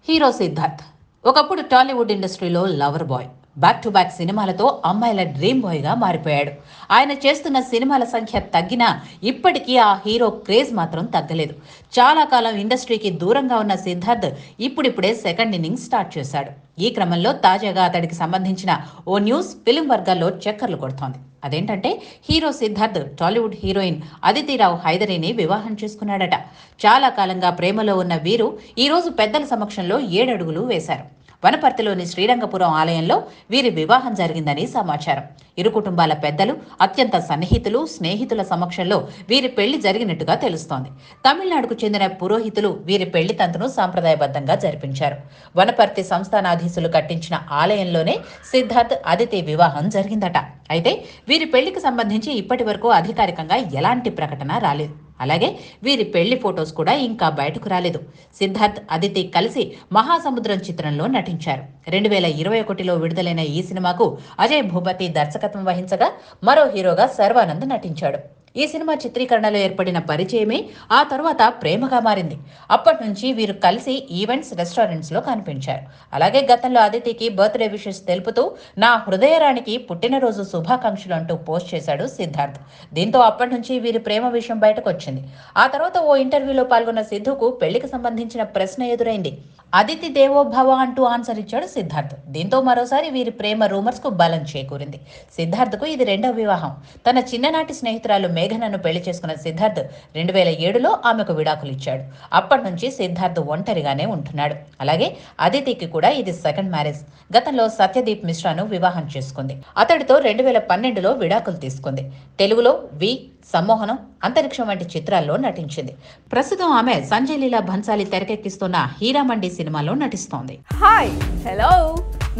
Hero Siddharth ఒకప్పుడు టాలీవుడ్ ఇండస్ట్రీలో lover boy, back to back సినిమాలతో అమ్మాయిల డ్రీమ్ బాయ్గా మారిపోయాడు. ఆయన చేస్తున్న సినిమాల సంఖ్య తగ్గినా ఇప్పటికీ ఆ హీరో క్రేజ్ మాత్రం తగ్గలేదు. చాలా కాలం ఇండస్ట్రీకి దూరంగా ఉన్న సిద్ధార్థ్ ఇప్పుడిప్పుడే సెకండ్ ఇన్నింగ్స్ స్టార్ట్ చేశాడు. ఈ క్రమంలో తాజాగా అతడికి సంబంధించిన ఓ న్యూస్ ఫిలిం వర్గాల్లో చక్కర్లు కొడుతోంది. అదేంటంటే హీరో సిద్ధార్థ్ టాలీవుడ్ హీరోయిన్ అదితి రావ్ హైదరీని వివాహం చేసుకున్నాడట. చాలా కాలంగా ప్రేమలో ఉన్న వీరు ఈ రోజు పెద్దల సమక్షంలో 7 అడుగులు వేశారు. వనపర్తిలోని శ్రీరంగపురం ఆలయంలో వీరి వివాహం జరిగిందని సమాచారం. ఇరు కుటుంబాల పెద్దలు, అత్యంత సన్నిహితులు, స్నేహితుల సమక్షంలో వీరి పెళ్లి జరిగినట్టుగా తెలుస్తోంది. తమిళనాడుకు చెందిన పురోహితులు వీరి పెళ్లి తంతును సాంప్రదాయబద్ధంగా జరిపించారు. వనపర్తి సంస్థానాధీశులు కట్టించిన ఆలయంలోనే సిద్ధార్థ్ అదితి వివాహం జరిగిందట. అయితే వీరి పెళ్లికి సంబంధించి ఇప్పటి వరకు అధికారికంగా ఎలాంటి ప్రకటన రాలేదు. అలాగే వీరి పెళ్లి ఫొటోస్ కూడా ఇంకా బయటకు రాలేదు. సిద్ధార్థ్ అదితి కలిసి మహాసముద్రం చిత్రంలో నటించారు. 2021లో విడుదలైన ఈ సినిమాకు అజయ్ భూపతి దర్శకత్వం వహించగా మరో హీరోగా శర్వానంద్ నటించాడు. ఈ సినిమా చిత్రీకరణలో ఏర్పడిన పరిచయమే ఆ తర్వాత ప్రేమగా మారింది. అప్పటి నుంచి వీరు కలిసి ఈవెంట్స్, రెస్టారెంట్స్ లో కనిపించారు. అలాగే గతంలో అదితికి బర్త్డే విషెస్ తెలుపుతూ నా హృదయరానికి పుట్టినరోజు శుభాకాంక్షలు అంటూ పోస్ట్ చేశాడు సిద్ధార్థ్. దీంతో అప్పటి నుంచి వీరి ప్రేమ విషయం బయటకు వచ్చింది. ఆ తర్వాత ఓ ఇంటర్వ్యూలో పాల్గొన్న సిద్ధుకు పెళ్లికి సంబంధించిన ప్రశ్న ఎదురైంది. అదితి దేవోభవ అంటూ ఆన్సర్ ఇచ్చాడు సిద్ధార్థ్. దీంతో మరోసారి వీరి ప్రేమ రూమర్స్ కు బలం చేకూరింది. సిద్ధార్థ్కు ఇది 2వ వివాహం. తన చిన్ననాటి స్నేహితురాలు మేఘనను పెళ్లి చేసుకున్న సిద్ధార్థ్ 2007లో ఆమెకు విడాకులు ఇచ్చాడు. అప్పటి నుంచి సిద్ధార్థ్ ఒంటరిగానే ఉంటున్నాడు. అలాగే అదితికి కూడా ఇది సెకండ్ మ్యారేజ్. గతంలో సత్యదీప్ మిశ్రాను వివాహం చేసుకుంది. అతడితో 2012లో విడాకులు తీసుకుంది. తెలుగులో వి, సమ్మోహనం, అంతరిక్షం వంటి చిత్రాల్లో నటించింది. ప్రస్తుతం ఆమె సంజయ్ లీలా భన్సాలి తెరకెక్కిస్తున్న హీరామండి సినిమాలో నటిస్తోంది. హాయ్, హలో,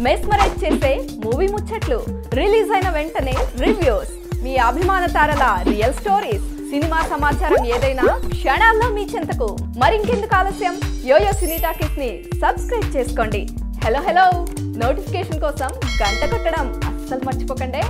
మెస్మరైజ్ చేసే మూవీ ముచ్చట్లు, రిలీజ్ అయిన వెంటనే రివ్యూస్, మీ అభిమాన తారల రియల్ స్టోరీస్, సినిమా సమాచారం ఏదైనా క్షణాల్లో మీ చెంతకు. మరింకెందుకు ఆలస్యం, యోయో సినీ టాకీస్ ని సబ్స్క్రైబ్ చేసుకోండి. హలో హలో నోటిఫికేషన్ కోసం గంట కొట్టడం అస్సలు మర్చిపోకండి.